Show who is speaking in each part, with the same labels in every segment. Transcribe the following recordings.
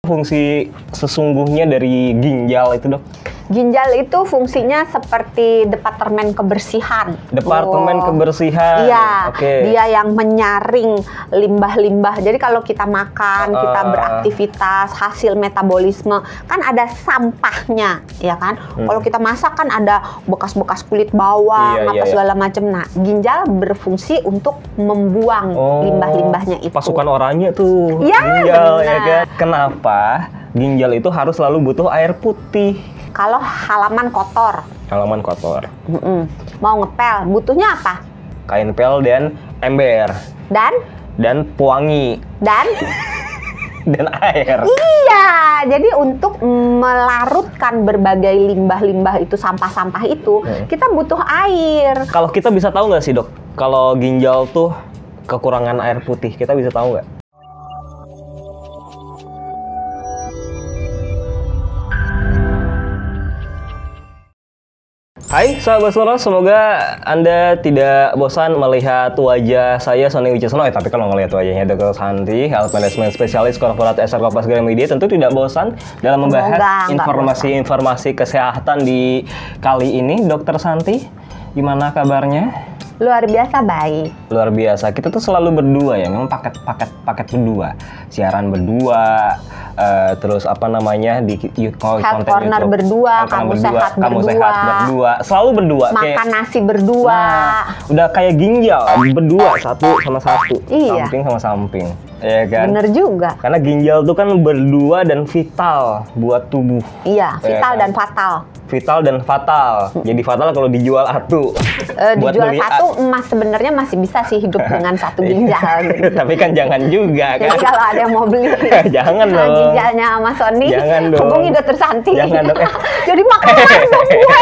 Speaker 1: Fungsi sesungguhnya dari ginjal itu, Dok?
Speaker 2: Ginjal itu fungsinya seperti departemen kebersihan.
Speaker 1: Departemen kebersihan.
Speaker 2: Iya,
Speaker 1: Oke.
Speaker 2: dia yang menyaring limbah-limbah. Jadi kalau kita makan, kita beraktivitas, hasil metabolisme, kan ada sampahnya, ya kan? Kalau kita masak kan ada bekas-bekas kulit bawang, segala macam. Nah, ginjal berfungsi untuk membuang limbah-limbahnya itu.
Speaker 1: Pasukan oranye tuh,
Speaker 2: ya,
Speaker 1: ginjal,
Speaker 2: benar.
Speaker 1: ya kan? Kenapa ginjal itu harus selalu butuh air putih?
Speaker 2: Kalau halaman kotor,
Speaker 1: Halaman kotor.
Speaker 2: mau ngepel, butuhnya apa?
Speaker 1: Kain pel dan ember.
Speaker 2: Dan
Speaker 1: pewangi.
Speaker 2: dan
Speaker 1: air.
Speaker 2: Iya, jadi untuk melarutkan berbagai limbah-limbah itu, sampah-sampah itu, kita butuh air.
Speaker 1: Kalau kita bisa tahu nggak sih, Dok? Kalau ginjal tuh kekurangan air putih, kita bisa tahu nggak? Hai sahabat Sonora, semoga Anda tidak bosan melihat wajah saya, Sony Wicaksono. Tapi kalau ngelihat wajahnya Dr. Santi, Health Management Specialist Korporat SR Kompas Gramedia, tentu tidak bosan dalam membahas informasi-informasi kesehatan di kali ini. Dr. Santi, gimana kabarnya?
Speaker 2: Luar biasa baik.
Speaker 1: Luar biasa. Kita tuh selalu berdua ya, memang paket berdua. Siaran berdua, terus apa namanya di
Speaker 2: Health
Speaker 1: konten
Speaker 2: Corner
Speaker 1: YouTube.
Speaker 2: berdua, kamu sehat
Speaker 1: berdua. Selalu berdua.
Speaker 2: Makan nasi berdua.
Speaker 1: Nah, udah kayak ginjal, berdua, satu sama satu.
Speaker 2: Iya.
Speaker 1: Samping sama samping. Ya kan?
Speaker 2: Bener juga.
Speaker 1: Karena ginjal tuh kan berdua dan vital buat tubuh.
Speaker 2: Iya, vital
Speaker 1: kan?
Speaker 2: dan fatal.
Speaker 1: Vital dan fatal. Jadi fatal kalau dijual satu.
Speaker 2: Dijual satu emas sebenarnya masih bisa sih hidup dengan satu ginjal. Gitu.
Speaker 1: Tapi kan jangan juga kan.
Speaker 2: Jadi kalau ada yang mau beli
Speaker 1: jangan dong.
Speaker 2: ginjalnya sama Sony,
Speaker 1: jangan dong.
Speaker 2: hubungi Dr. Santi.
Speaker 1: Jangan dong.
Speaker 2: Jadi makan dong gue.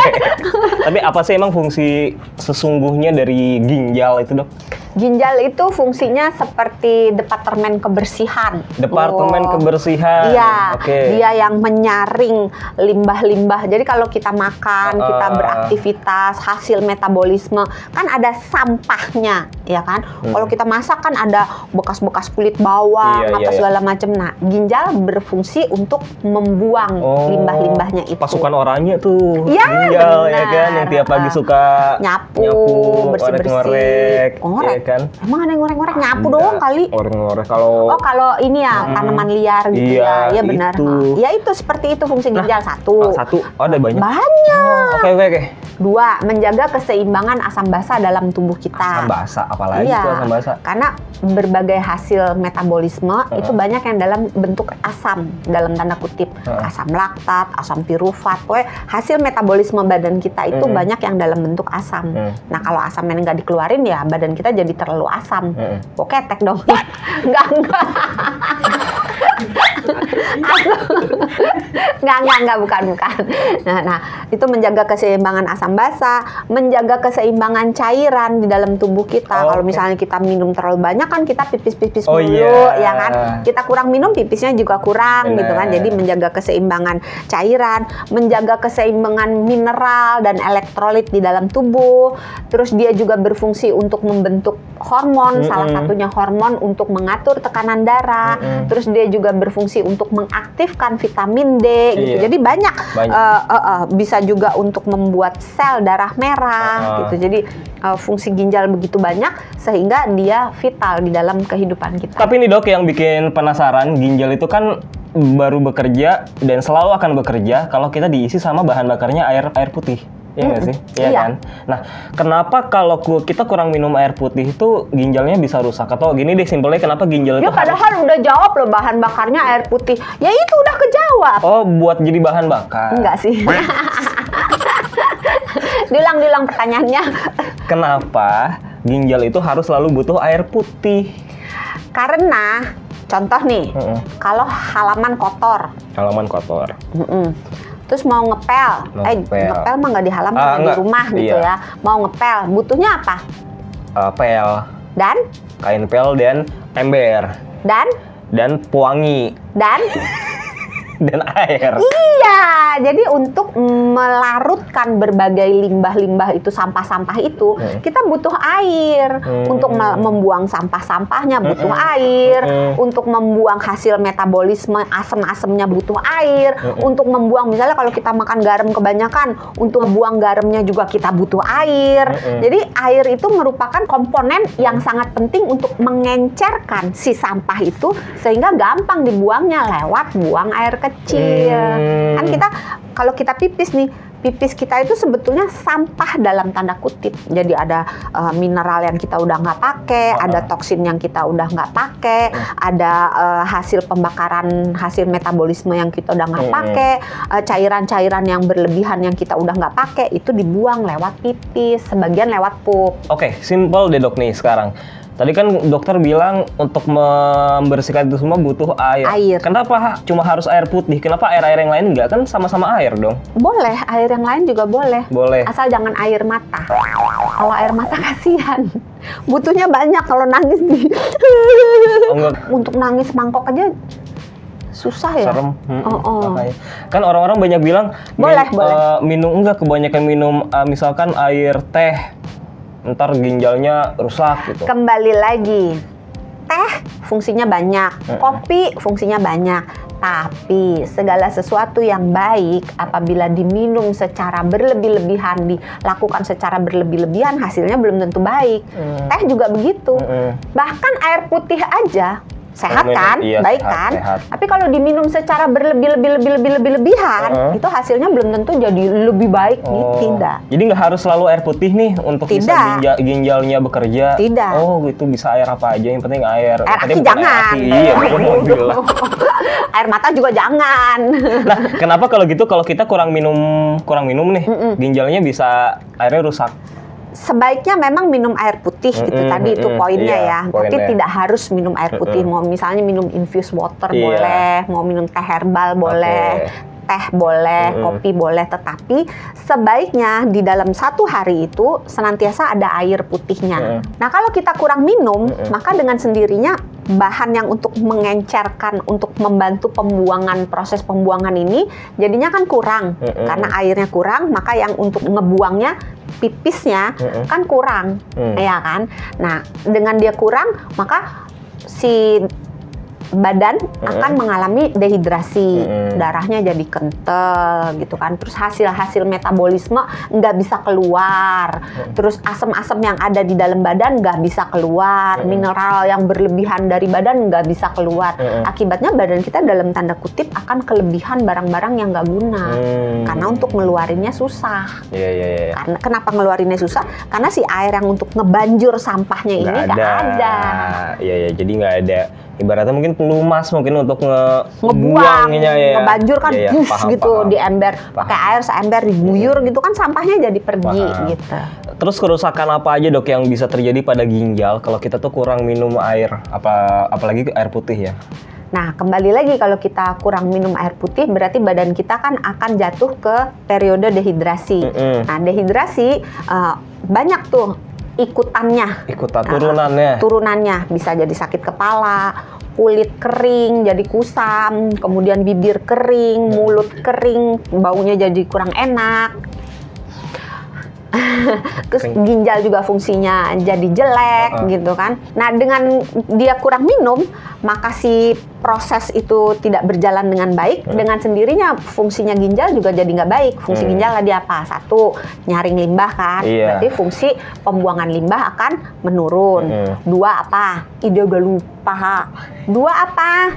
Speaker 1: Tapi apa sih emang fungsi sesungguhnya dari ginjal itu, Dok?
Speaker 2: Ginjal itu fungsinya seperti departemen kebersihan.
Speaker 1: Departemen kebersihan.
Speaker 2: Iya,
Speaker 1: Oke.
Speaker 2: dia yang menyaring limbah-limbah. Jadi kalau kita makan, kita beraktivitas, hasil metabolisme, kan ada sampahnya, ya kan? Kalau kita masak kan ada bekas-bekas kulit bawang, segala macam. Nah, ginjal berfungsi untuk membuang limbah-limbahnya itu.
Speaker 1: Pasukan oranye tuh,
Speaker 2: ya,
Speaker 1: ginjal,
Speaker 2: benar.
Speaker 1: ya kan? Yang tiap pagi suka
Speaker 2: nyapu, bersih-bersih.
Speaker 1: Ngorek. Ya kan?
Speaker 2: Emang ada yang ngorek-ngorek? Nyapu doang kali.
Speaker 1: Ngorek-ngorek kalau...
Speaker 2: Oh, kalau ini ya, tanaman liar gitu ya. Iya benar.
Speaker 1: Itu.
Speaker 2: Ya itu seperti itu fungsi ginjal. Satu.
Speaker 1: Oh, ada banyak.
Speaker 2: Banyak.
Speaker 1: Oke.
Speaker 2: Dua, menjaga keseimbangan asam basa dalam tubuh kita.
Speaker 1: Asam basa, apalagi itu asam basa?
Speaker 2: Karena berbagai hasil metabolisme itu banyak yang dalam bentuk asam, dalam tanda kutip. Asam laktat, asam pirufat. Pokoknya hasil metabolisme badan kita itu banyak yang dalam bentuk asam. Nah, kalau asamnya nggak dikeluarin ya badan kita jadi terlalu asam. Pokoknya ketek dong. Enggak. Enggak, bukan. Nah, itu menjaga keseimbangan asam basa, menjaga keseimbangan cairan di dalam tubuh kita. Kalau misalnya kita minum terlalu banyak kan kita pipis mulu, ya kan? Kita kurang minum pipisnya juga kurang gitu kan. Jadi menjaga keseimbangan cairan, menjaga keseimbangan mineral dan elektrolit di dalam tubuh. Terus dia juga berfungsi untuk membentuk hormon, salah satunya hormon untuk mengatur tekanan darah. Terus dia juga berfungsi untuk mengaktifkan vitamin D gitu. Jadi banyak. Bisa juga untuk membuat sel darah merah gitu. Jadi fungsi ginjal begitu banyak sehingga dia vital di dalam kehidupan kita.
Speaker 1: Tapi nih, Dok, yang bikin penasaran, ginjal itu kan baru bekerja dan selalu akan bekerja kalau kita diisi sama bahan bakarnya air putih. Iya nggak sih? Iya kan? Nah, kenapa kalau kita kurang minum air putih itu ginjalnya bisa rusak? Atau gini deh simpelnya, kenapa ginjal itu
Speaker 2: padahal udah jawab loh, bahan bakarnya air putih. Ya itu udah kejawab.
Speaker 1: Oh, buat jadi bahan bakar?
Speaker 2: Enggak sih. Diulang pertanyaannya.
Speaker 1: Kenapa ginjal itu harus selalu butuh air putih?
Speaker 2: Karena, contoh nih, kalau halaman kotor. Terus mau ngepel mah nggak di halaman, di rumah gitu ya. Mau ngepel, butuhnya apa?
Speaker 1: Pel.
Speaker 2: Dan?
Speaker 1: Kain pel dan ember.
Speaker 2: Dan
Speaker 1: pewangi. dan air.
Speaker 2: Iya, jadi untuk melarutkan berbagai limbah-limbah itu, sampah-sampah itu, kita butuh air. Untuk membuang sampah-sampahnya butuh air. Untuk membuang hasil metabolisme asam-asamnya butuh air. Untuk membuang, misalnya kalau kita makan garam kebanyakan, untuk membuang garamnya juga kita butuh air. Jadi air itu merupakan komponen yang sangat penting untuk mengencerkan si sampah itu sehingga gampang dibuangnya lewat buang air kecil. Kan kita kalau kita pipis nih, pipis kita itu sebetulnya sampah dalam tanda kutip. Jadi ada mineral yang kita udah nggak pakai, ada toksin yang kita udah nggak pakai, ada hasil pembakaran, hasil metabolisme yang kita udah nggak pakai, cairan-cairan yang berlebihan yang kita udah nggak pakai, itu dibuang lewat pipis, sebagian lewat pup.
Speaker 1: Oke, simple deh dok nih sekarang. Tadi kan dokter bilang untuk membersihkan itu semua butuh air. Kenapa cuma harus air putih? Kenapa air-air yang lain enggak? Kan sama-sama air dong.
Speaker 2: Boleh, air yang lain juga boleh.
Speaker 1: Boleh.
Speaker 2: Asal jangan air mata. Kalau air mata kasihan. Butuhnya banyak kalau nangis di. Untuk nangis mangkok aja susah ya.
Speaker 1: Serem. Kan orang-orang banyak bilang
Speaker 2: boleh.
Speaker 1: Minum enggak, kebanyakan minum misalkan air teh, ntar ginjalnya rusak gitu.
Speaker 2: Kembali lagi, teh fungsinya banyak, kopi fungsinya banyak, tapi segala sesuatu yang baik apabila diminum secara berlebih-lebihan, dilakukan secara berlebih-lebihan, hasilnya belum tentu baik. Teh juga begitu. Bahkan air putih aja sehat kan,
Speaker 1: iya,
Speaker 2: baik
Speaker 1: sehat,
Speaker 2: kan.
Speaker 1: sehat.
Speaker 2: Tapi kalau diminum secara berlebih-lebihan, itu hasilnya belum tentu jadi lebih baik. Tidak.
Speaker 1: Jadi nggak harus selalu air putih nih untuk bisa ginjalnya bekerja.
Speaker 2: Tidak.
Speaker 1: Oh gitu, bisa air apa aja, yang penting air.
Speaker 2: Air aki jangan.
Speaker 1: Iya, mobil lah.
Speaker 2: Air mata juga jangan.
Speaker 1: Nah, kenapa kalau gitu, kalau kita kurang minum nih, ginjalnya bisa airnya rusak?
Speaker 2: Sebaiknya memang minum air putih gitu tadi, itu poinnya ya. Tapi tidak harus minum air putih. Mau misalnya minum infused water boleh, mau minum teh herbal boleh, teh boleh, kopi boleh. Tetapi sebaiknya di dalam satu hari itu senantiasa ada air putihnya. Nah kalau kita kurang minum, maka dengan sendirinya bahan yang untuk mengencerkan, untuk membantu pembuangan, proses pembuangan ini jadinya kan kurang. Karena airnya kurang, maka yang untuk ngebuangnya, pipisnya kan kurang, ya kan? Nah, dengan dia kurang, maka si badan akan mengalami dehidrasi, darahnya jadi kental gitu kan. Terus hasil metabolisme nggak bisa keluar, terus asam-asam yang ada di dalam badan nggak bisa keluar, mineral yang berlebihan dari badan nggak bisa keluar. Akibatnya badan kita dalam tanda kutip akan kelebihan barang-barang yang nggak guna, karena untuk ngeluarinnya susah. Karena kenapa ngeluarinnya susah? Karena si air yang untuk ngebanjur sampahnya ini nggak ada.
Speaker 1: Iya, jadi nggak ada. Ibaratnya mungkin pelumas mungkin untuk
Speaker 2: ngebuangnya ya. Ngebanjur kan
Speaker 1: paham,
Speaker 2: gitu
Speaker 1: paham.
Speaker 2: Di ember, pakai air seember diguyur gitu kan, sampahnya jadi pergi gitu.
Speaker 1: Terus kerusakan apa aja dok yang bisa terjadi pada ginjal kalau kita tuh kurang minum air, apalagi air putih ya?
Speaker 2: Nah, kembali lagi kalau kita kurang minum air putih berarti badan kita kan akan jatuh ke periode dehidrasi. Nah, dehidrasi banyak tuh ikutannya, turunannya bisa jadi sakit kepala, kulit kering jadi kusam, kemudian bibir kering, mulut kering, baunya jadi kurang enak. Terus ginjal juga fungsinya jadi jelek gitu kan. Nah dengan dia kurang minum, maka si proses itu tidak berjalan dengan baik. Dengan sendirinya fungsinya ginjal juga jadi nggak baik. Fungsi ginjal tadi apa? Satu, nyaring limbah kan. Berarti fungsi pembuangan limbah akan menurun. Dua apa? Ide udah lupa. Dua apa?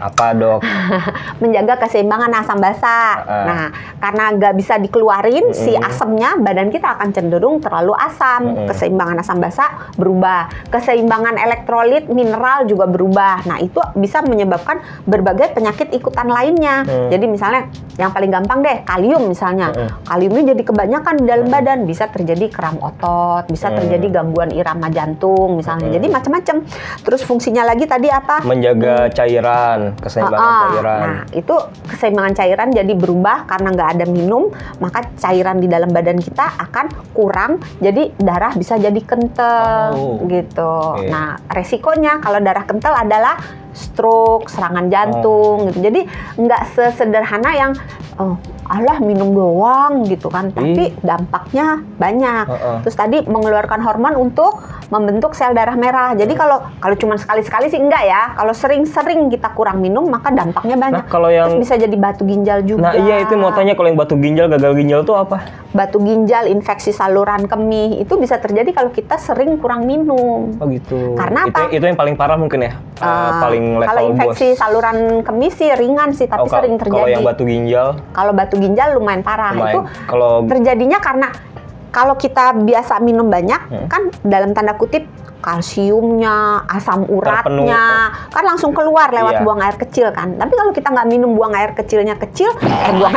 Speaker 1: Apa dok?
Speaker 2: Menjaga keseimbangan asam basa. Nah, karena nggak bisa dikeluarin si asamnya, badan kita akan cenderung terlalu asam. Keseimbangan asam basa berubah. Keseimbangan elektrolit, mineral juga berubah. Nah, itu bisa menyebabkan berbagai penyakit ikutan lainnya. Jadi misalnya yang paling gampang deh, kalium misalnya. Kaliumnya jadi kebanyakan di dalam badan, bisa terjadi kram otot, bisa terjadi gangguan irama jantung misalnya. Jadi macam-macam. Terus fungsinya lagi tadi apa?
Speaker 1: Menjaga cairan. Keseimbangan cairan.
Speaker 2: Nah, itu keseimbangan cairan jadi berubah karena nggak ada minum, maka cairan di dalam badan kita akan kurang, jadi darah bisa jadi kental gitu. Nah, resikonya kalau darah kental adalah stroke, serangan jantung gitu. Jadi nggak sesederhana yang alah minum doang gitu kan, tapi dampaknya banyak. Terus tadi mengeluarkan hormon untuk membentuk sel darah merah. Jadi kalau cuma sekali-sekali sih enggak ya. Kalau sering-sering kita kurang minum maka dampaknya banyak.
Speaker 1: Nah, kalau yang
Speaker 2: terus bisa jadi batu ginjal juga.
Speaker 1: Nah, iya itu mau tanya, kalau yang batu ginjal, gagal ginjal itu apa?
Speaker 2: Batu ginjal, infeksi saluran kemih itu bisa terjadi kalau kita sering kurang minum.
Speaker 1: Oh gitu.
Speaker 2: Karena apa?
Speaker 1: Itu yang paling parah mungkin ya. Paling level
Speaker 2: kalau infeksi saluran kemih sih ringan sih, tapi sering terjadi.
Speaker 1: Kalau yang batu ginjal? Kalau
Speaker 2: batu ginjal lumayan parah.
Speaker 1: Lumayan.
Speaker 2: Itu terjadinya karena kalau kita biasa minum banyak, kan dalam tanda kutip kalsiumnya, asam uratnya, kan langsung keluar lewat buang air kecil kan. Tapi kalau kita nggak minum, buang air kecilnya buang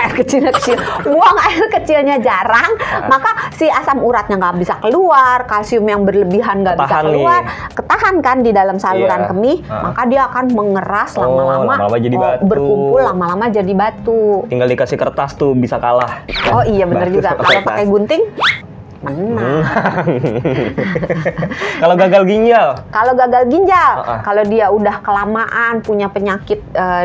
Speaker 2: air kecilnya jarang, maka si asam uratnya nggak bisa keluar, kalsium yang berlebihan nggak bisa keluar, ketahan kan di dalam saluran kemih, maka dia akan mengeras lama-lama
Speaker 1: jadi batu.
Speaker 2: Berkumpul lama-lama jadi batu.
Speaker 1: Tinggal dikasih kertas tuh bisa kalah.
Speaker 2: Oh iya benar juga. Kalau pakai gunting menang.
Speaker 1: Kalau gagal ginjal?
Speaker 2: Kalau dia udah kelamaan punya penyakit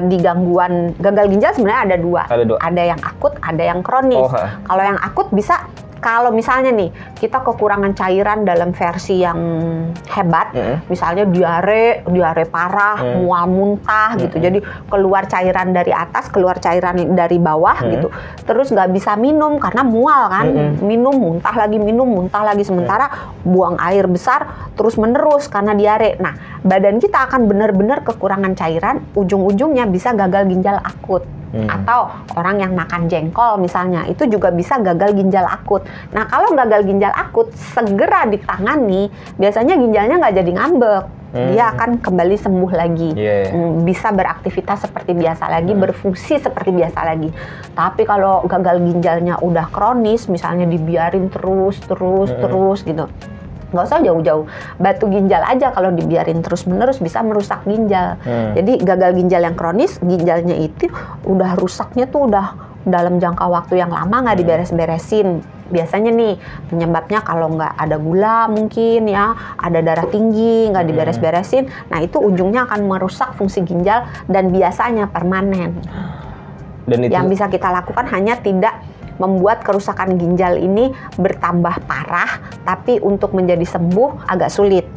Speaker 2: di gangguan gagal ginjal, sebenarnya ada dua. Ada yang akut, ada yang kronis. Kalau yang akut bisa, kalau misalnya nih kita kekurangan cairan dalam versi yang hebat, misalnya diare parah, mual muntah gitu, jadi keluar cairan dari atas, keluar cairan dari bawah gitu, terus nggak bisa minum karena mual kan, minum muntah lagi, sementara buang air besar terus menerus karena diare. Nah, badan kita akan benar-benar kekurangan cairan, ujung-ujungnya bisa gagal ginjal akut. Atau orang yang makan jengkol misalnya, itu juga bisa gagal ginjal akut. Nah, kalau gagal ginjal akut segera ditangani, biasanya ginjalnya nggak jadi ngambek, dia akan kembali sembuh lagi, bisa beraktivitas seperti biasa lagi, berfungsi seperti biasa lagi. Tapi kalau gagal ginjalnya udah kronis, misalnya dibiarin terus gitu, nggak usah jauh-jauh, batu ginjal aja kalau dibiarin terus-menerus bisa merusak ginjal. Jadi gagal ginjal yang kronis, ginjalnya itu udah rusaknya tuh udah dalam jangka waktu yang lama, nggak diberes-beresin. Biasanya nih penyebabnya kalau nggak ada gula mungkin ya, ada darah tinggi, nggak diberes-beresin. Nah itu ujungnya akan merusak fungsi ginjal dan biasanya permanen. Dan itu yang bisa kita lakukan hanya tidak membuat kerusakan ginjal ini bertambah parah, tapi untuk menjadi sembuh agak sulit.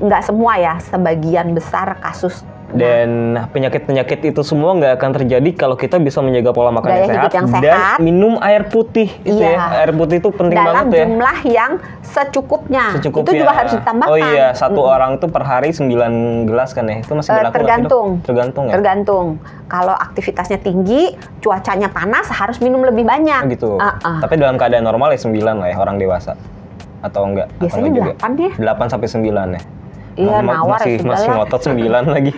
Speaker 2: Nggak semua ya, sebagian besar kasus.
Speaker 1: Dan penyakit-penyakit itu semua nggak akan terjadi kalau kita bisa menjaga pola makan yang sehat,
Speaker 2: dan
Speaker 1: minum air putih. Air putih itu penting banget ya. Dalam jumlah
Speaker 2: yang secukupnya. Itu juga harus ditambahkan.
Speaker 1: Oh iya, satu orang tuh per hari 9 gelas kan ya? Itu masih berlaku? Tergantung ya? Tergantung.
Speaker 2: Kalau aktivitasnya tinggi, cuacanya panas, harus minum lebih banyak.
Speaker 1: Gitu. Tapi dalam keadaan normal ya 9 lah ya, orang dewasa. Atau enggak?
Speaker 2: Biasanya 8 ya?
Speaker 1: 8 sampai 9 ya?
Speaker 2: Iya, nawar
Speaker 1: masih ngotot 9 lagi.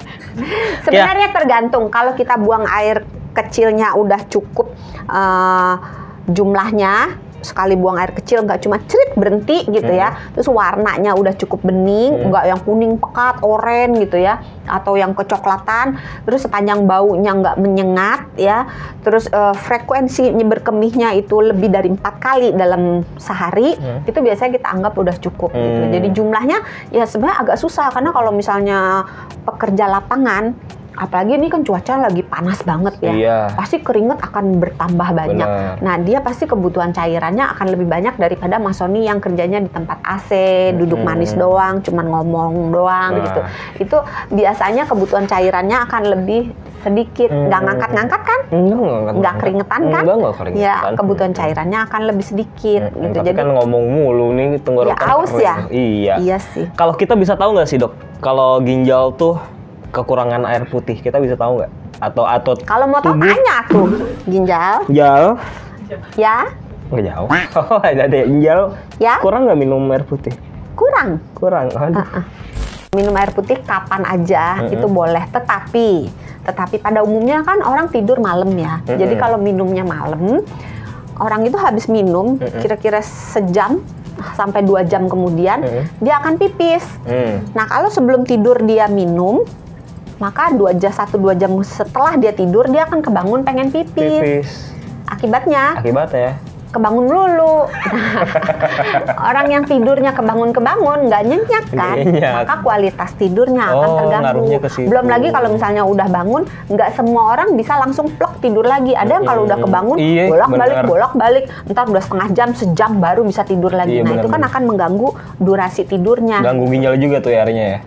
Speaker 2: Sebenarnya tergantung. Kalau kita buang air kecilnya udah cukup jumlahnya, sekali buang air kecil nggak cuma cerit berhenti gitu ya, terus warnanya udah cukup bening, nggak yang kuning pekat, oranye gitu ya, atau yang kecoklatan, terus sepanjang baunya nggak menyengat ya, terus frekuensi berkemihnya itu lebih dari 4 kali dalam sehari, itu biasanya kita anggap udah cukup gitu. Jadi jumlahnya ya sebenarnya agak susah, karena kalau misalnya pekerja lapangan, apalagi ini kan cuaca lagi panas banget ya, pasti keringat akan bertambah banyak. Nah, dia pasti kebutuhan cairannya akan lebih banyak daripada Mas Sony yang kerjanya di tempat AC, duduk manis doang, cuman ngomong doang gitu. Itu biasanya kebutuhan cairannya akan lebih sedikit, nggak ngangkat-ngangkat kan? Nggak keringetan kan? Ya, kebutuhan cairannya akan lebih sedikit gitu.
Speaker 1: Tapi jadi kan ngomong mulu nih tenggorokan.
Speaker 2: Ya aus ya?
Speaker 1: Iya sih. Kalau kita bisa tahu nggak sih dok, kalau ginjal tuh kekurangan air putih, kita bisa tahu nggak? Atau
Speaker 2: kalau mau tahu tanya tuh ginjal ya
Speaker 1: nggak jauh. Oh, ada ginjal ya, kurang nggak minum air putih? Kurang. Minum air putih kapan aja itu boleh, tetapi pada umumnya kan orang tidur malam ya. Jadi kalau minumnya malam, orang itu habis minum kira-kira sejam sampai 2 jam kemudian dia akan pipis. Nah, kalau sebelum tidur dia minum, maka 1-2 jam setelah dia tidur dia akan kebangun pengen pipis. Akibatnya
Speaker 2: kebangun lulu. Orang yang tidurnya kebangun-kebangun nggak nyenyak kan, maka kualitas tidurnya akan terganggu. Belum lagi kalau misalnya udah bangun, nggak semua orang bisa langsung plok tidur lagi. Ada yang kalau udah kebangun bolak-balik, ntar udah setengah jam, sejam baru bisa tidur lagi. Nah itu kan akan mengganggu durasi tidurnya.
Speaker 1: Ganggu ginjal juga tuh ya akhirnya ya.